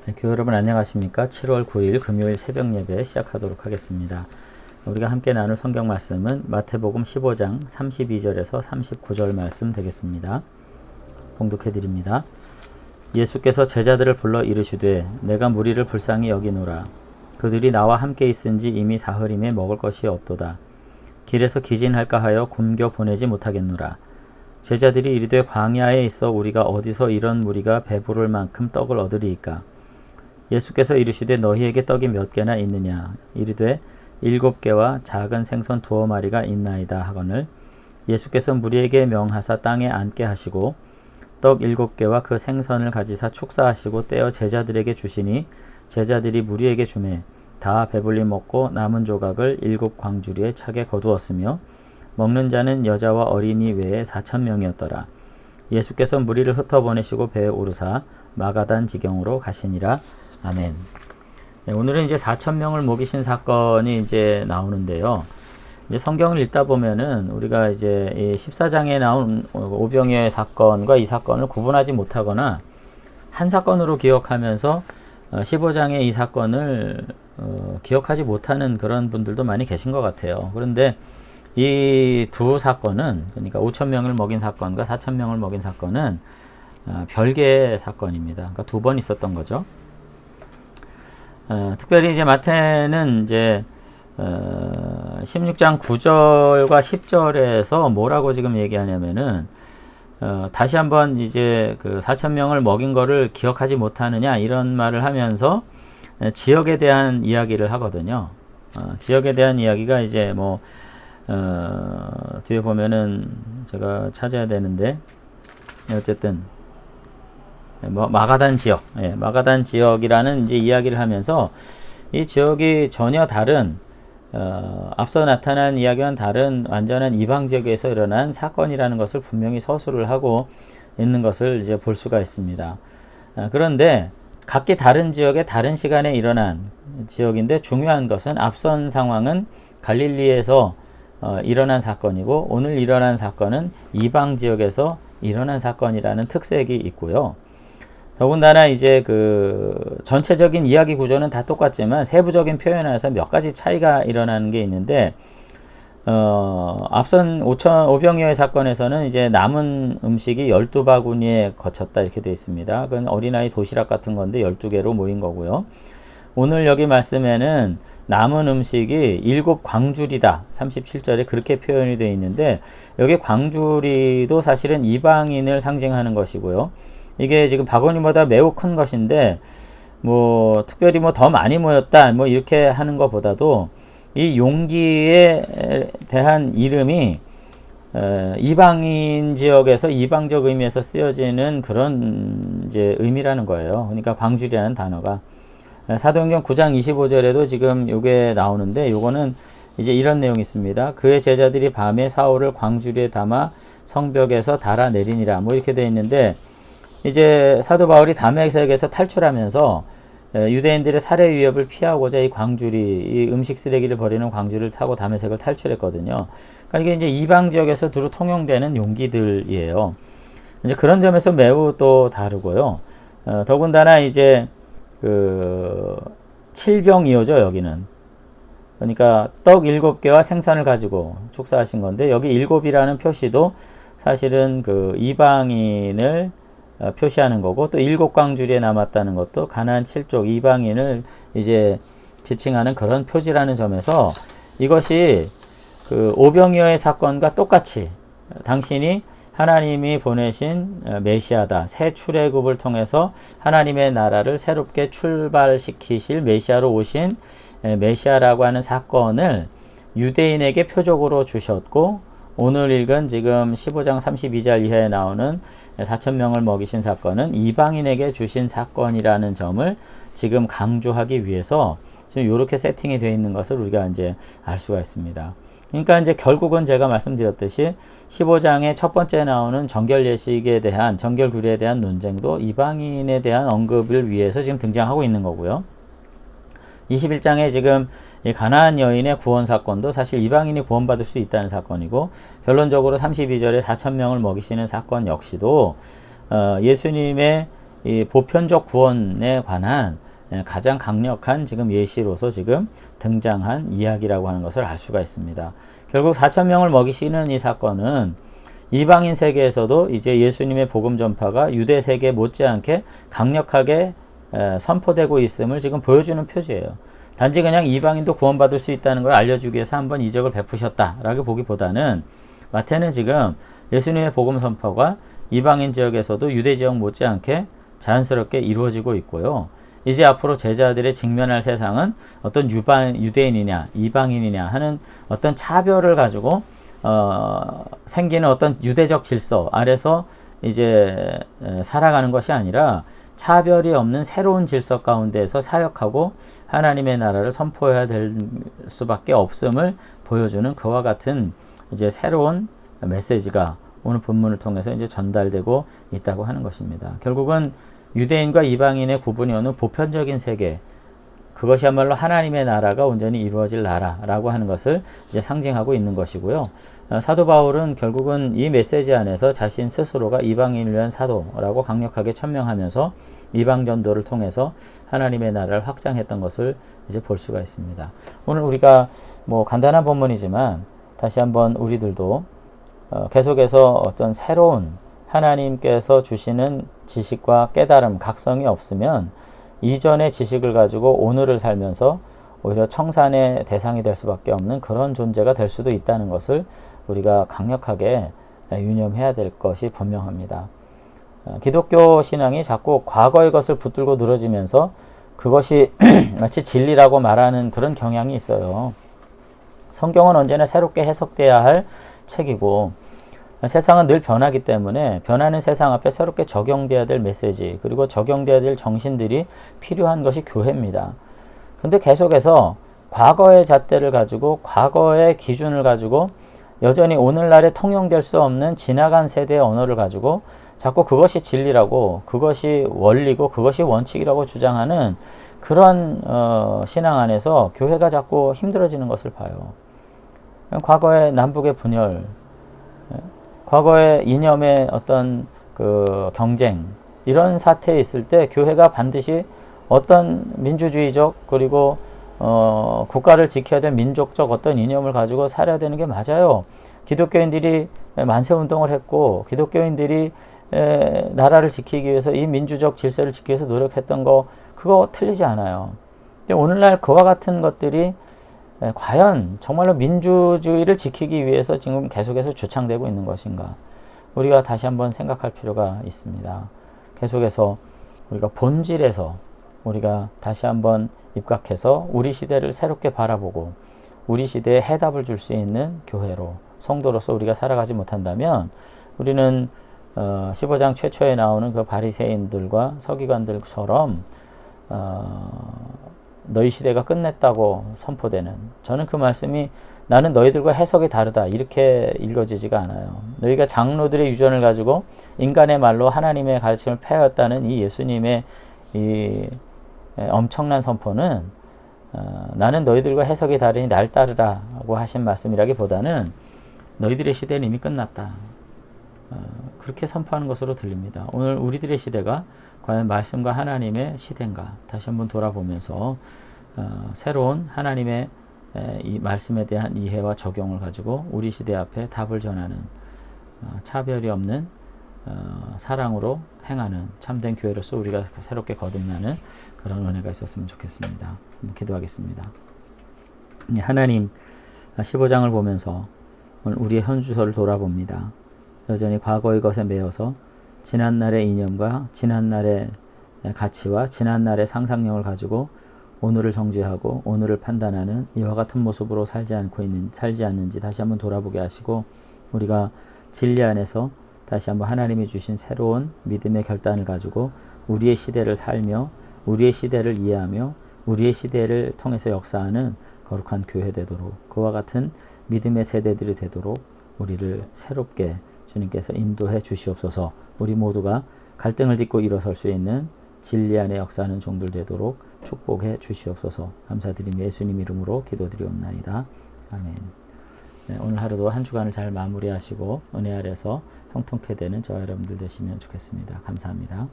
네, 교회 여러분 안녕하십니까? 7월 9일 금요일 새벽 예배 시작하도록 하겠습니다. 우리가 함께 나눌 성경 말씀은 마태복음 15장 32절에서 39절 말씀 되겠습니다. 봉독해 드립니다. 예수께서 제자들을 불러 이르시되 내가 무리를 불쌍히 여기노라. 그들이 나와 함께 있은지 이미 사흘임에 먹을 것이 없도다. 길에서 기진할까 하여 굶겨 보내지 못하겠노라. 제자들이 이르되 광야에 있어 우리가 어디서 이런 무리가 배부를 만큼 떡을 얻으리이까. 예수께서 이르시되 너희에게 떡이 몇 개나 있느냐. 이르되 7개와 작은 생선 2마리가 있나이다 하거늘 예수께서 무리에게 명하사 땅에 앉게 하시고 떡 7개와 그 생선을 가지사 축사하시고 떼어 제자들에게 주시니 제자들이 무리에게 주매 다 배불리 먹고 남은 조각을 7광주리에 차게 거두었으며 먹는 자는 여자와 어린이 외에 4,000명이었더라. 예수께서 무리를 흩어보내시고 배에 오르사 마가단 지경으로 가시니라. 아멘. 네, 오늘은 이제 4,000명을 먹이신 사건이 이제 나오는데요. 이제 성경을 읽다 보면은 우리가 이제 이 14장에 나온 오병이어의 사건과 이 사건을 구분하지 못하거나 한 사건으로 기억하면서 15장의 이 사건을 기억하지 못하는 그런 분들도 많이 계신 것 같아요. 그런데 이 두 사건은, 그러니까 5,000명을 먹인 사건과 4,000명을 먹인 사건은 별개의 사건입니다. 그러니까 2번 있었던 거죠. 특별히 이제 마태는 이제 16장 9절과 10절에서 뭐라고 지금 얘기하냐면은 다시 한번 이제 그 4,000명을 먹인 거를 기억하지 못하느냐 이런 말을 하면서 지역에 대한 이야기를 하거든요. 지역에 대한 이야기가 이제 뭐 뒤에 보면은 제가 찾아야 되는데 어쨌든 마가단 지역, 마가단 지역이라는 이제 이야기를 하면서 이 지역이 전혀 다른 앞서 나타난 이야기와는 다른 완전한 이방 지역에서 일어난 사건이라는 것을 분명히 서술을 하고 있는 것을 이제 볼 수가 있습니다. 그런데 각기 다른 지역에 다른 시간에 일어난 지역인데 중요한 것은 앞선 상황은 갈릴리에서 일어난 사건이고 오늘 일어난 사건은 이방 지역에서 일어난 사건이라는 특색이 있고요. 더군다나 이제 그 전체적인 이야기 구조는 다 똑같지만 세부적인 표현에서 몇 가지 차이가 일어나는 게 있는데 앞선 오병이어의 사건에서는 이제 남은 음식이 12바구니에 거쳤다 이렇게 되어 있습니다. 그건 어린아이 도시락 같은 건데 12개로 모인 거고요. 오늘 여기 말씀에는 남은 음식이 7광주리다 37절에 그렇게 표현이 되어 있는데 여기 광주리도 사실은 이방인을 상징하는 것이고요. 이게 지금 바구니보다 매우 큰 것인데 뭐 특별히 뭐 더 많이 모였다 뭐 이렇게 하는 것보다도 이 용기에 대한 이름이 이방인 지역에서 이방적 의미에서 쓰여지는 그런 이제 의미라는 거예요. 그러니까 광주리라는 단어가 사도행전 9장 25절에도 지금 요게 나오는데 요거는 이제 이런 내용이 있습니다. 그의 제자들이 밤에 사울을 광주리에 담아 성벽에서 달아내리니라 뭐 이렇게 되어 있는데 이제 사도 바울이 다메섹에서 탈출하면서 유대인들의 살해 위협을 피하고자 이 광주리, 이 음식 쓰레기를 버리는 광주리를 타고 다메섹을 탈출했거든요. 그러니까 이게 이제 이방 지역에서 두루 통용되는 용기들이에요. 이제 그런 점에서 매우 또 다르고요. 더군다나 이제 그 7병이어죠 여기는. 그러니까 떡 7개와 생선을 가지고 축사하신 건데 여기 7이라는 표시도 사실은 그 이방인을 표시하는 거고 또 7광주리에 남았다는 것도 가나안 7족 이방인을 이제 지칭하는 그런 표지라는 점에서 이것이 그 오병이어의 사건과 똑같이 당신이 하나님이 보내신 메시아다. 새 출애굽을 통해서 하나님의 나라를 새롭게 출발시키실 메시아로 오신 메시아라고 하는 사건을 유대인에게 표적으로 주셨고 오늘 읽은 지금 15장 32절 이하에 나오는 4,000명을 먹이신 사건은 이방인에게 주신 사건이라는 점을 지금 강조하기 위해서 지금 이렇게 세팅이 되어 있는 것을 우리가 이제 알 수가 있습니다. 그러니까 이제 결국은 제가 말씀드렸듯이 15장의 첫 번째 나오는 정결 예식에 대한 정결 규례에 대한 논쟁도 이방인에 대한 언급을 위해서 지금 등장하고 있는 거고요. 21장에 지금 이 가나안 여인의 구원 사건도 사실 이방인이 구원받을 수 있다는 사건이고 결론적으로 32절에 4,000명을 먹이시는 사건 역시도 예수님의 이 보편적 구원에 관한 가장 강력한 지금 예시로서 지금 등장한 이야기라고 하는 것을 알 수가 있습니다. 결국 4천 명을 먹이시는 이 사건은 이방인 세계에서도 이제 예수님의 복음 전파가 유대 세계 못지않게 강력하게 선포되고 있음을 지금 보여주는 표지예요. 단지 그냥 이방인도 구원받을 수 있다는 걸 알려주기 위해서 한번 이적을 베푸셨다라고 보기보다는 마태는 지금 예수님의 복음 선포가 이방인 지역에서도 유대 지역 못지않게 자연스럽게 이루어지고 있고요. 이제 앞으로 제자들의 직면할 세상은 어떤 유대인이냐 이방인이냐 하는 어떤 차별을 가지고 생기는 어떤 유대적 질서 아래서 이제 살아가는 것이 아니라 차별이 없는 새로운 질서 가운데에서 사역하고 하나님의 나라를 선포해야 될 수밖에 없음을 보여주는 그와 같은 이제 새로운 메시지가 오늘 본문을 통해서 이제 전달되고 있다고 하는 것입니다. 결국은 유대인과 이방인의 구분이 없는 보편적인 세계, 그것이야말로 하나님의 나라가 온전히 이루어질 나라라고 하는 것을 이제 상징하고 있는 것이고요. 사도 바울은 결국은 이 메시지 안에서 자신 스스로가 이방인을 위한 사도라고 강력하게 천명하면서 이방 전도를 통해서 하나님의 나라를 확장했던 것을 이제 볼 수가 있습니다. 오늘 우리가 뭐 간단한 본문이지만 다시 한번 우리들도 계속해서 어떤 새로운 하나님께서 주시는 지식과 깨달음, 각성이 없으면 이전의 지식을 가지고 오늘을 살면서 오히려 청산의 대상이 될 수밖에 없는 그런 존재가 될 수도 있다는 것을 우리가 강력하게 유념해야 될 것이 분명합니다. 기독교 신앙이 자꾸 과거의 것을 붙들고 늘어지면서 그것이 마치 진리라고 말하는 그런 경향이 있어요. 성경은 언제나 새롭게 해석돼야 할 책이고 세상은 늘 변하기 때문에 변하는 세상 앞에 새롭게 적용돼야 될 메시지 그리고 적용돼야 될 정신들이 필요한 것이 교회입니다. 근데 계속해서 과거의 잣대를 가지고 과거의 기준을 가지고 여전히 오늘날에 통용될 수 없는 지나간 세대의 언어를 가지고 자꾸 그것이 진리라고 그것이 원리고 그것이 원칙이라고 주장하는 그런 신앙 안에서 교회가 자꾸 힘들어지는 것을 봐요. 과거의 남북의 분열, 과거의 이념의 어떤 그 경쟁 이런 사태에 있을 때 교회가 반드시 어떤 민주주의적 그리고 국가를 지켜야 될 민족적 어떤 이념을 가지고 살아야 되는 게 맞아요. 기독교인들이 만세운동을 했고 기독교인들이 나라를 지키기 위해서 이 민주적 질서를 지키기 위해서 노력했던 거 그거 틀리지 않아요. 근데 오늘날 그와 같은 것들이 과연 정말로 민주주의를 지키기 위해서 지금 계속해서 주창되고 있는 것인가? 우리가 다시 한번 생각할 필요가 있습니다. 계속해서 우리가 본질에서 우리가 다시 한번 입각해서 우리 시대를 새롭게 바라보고 우리 시대에 해답을 줄 수 있는 교회로 성도로서 우리가 살아가지 못한다면 우리는 15장 최초에 나오는 그 바리새인들과 서기관들처럼 너희 시대가 끝냈다고 선포되는 저는 그 말씀이 나는 너희들과 해석이 다르다 이렇게 읽어지지가 않아요. 너희가 장로들의 유전을 가지고 인간의 말로 하나님의 가르침을 폐하였다는 이 예수님의 이 엄청난 선포는 나는 너희들과 해석이 다르니 날 따르라고 하신 말씀이라기보다는 너희들의 시대는 이미 끝났다. 그렇게 선포하는 것으로 들립니다. 오늘 우리들의 시대가 과연 말씀과 하나님의 시대인가 다시 한번 돌아보면서 새로운 하나님의 이 말씀에 대한 이해와 적용을 가지고 우리 시대 앞에 답을 전하는 차별이 없는 사랑으로 행하는 참된 교회로서 우리가 새롭게 거듭나는 그런 은혜가 있었으면 좋겠습니다. 기도하겠습니다. 하나님 15장을 보면서 오늘 우리의 현주소를 돌아봅니다. 여전히 과거의 것에 매여서 지난날의 이념과 지난날의 가치와 지난날의 상상력을 가지고 오늘을 정죄하고 오늘을 판단하는 이와 같은 모습으로 살지 않는지 다시 한번 돌아보게 하시고 우리가 진리 안에서 다시 한번 하나님이 주신 새로운 믿음의 결단을 가지고 우리의 시대를 살며 우리의 시대를 이해하며 우리의 시대를 통해서 역사하는 거룩한 교회 되도록 그와 같은 믿음의 세대들이 되도록 우리를 새롭게 주님께서 인도해 주시옵소서. 우리 모두가 갈등을 딛고 일어설 수 있는 진리 안에 역사하는 종들 되도록 축복해 주시옵소서. 감사드리며 예수님 이름으로 기도드리옵나이다. 아멘. 네, 오늘 하루도 한 주간을 잘 마무리하시고 은혜 아래서 형통케 되는 저와 여러분들 되시면 좋겠습니다. 감사합니다.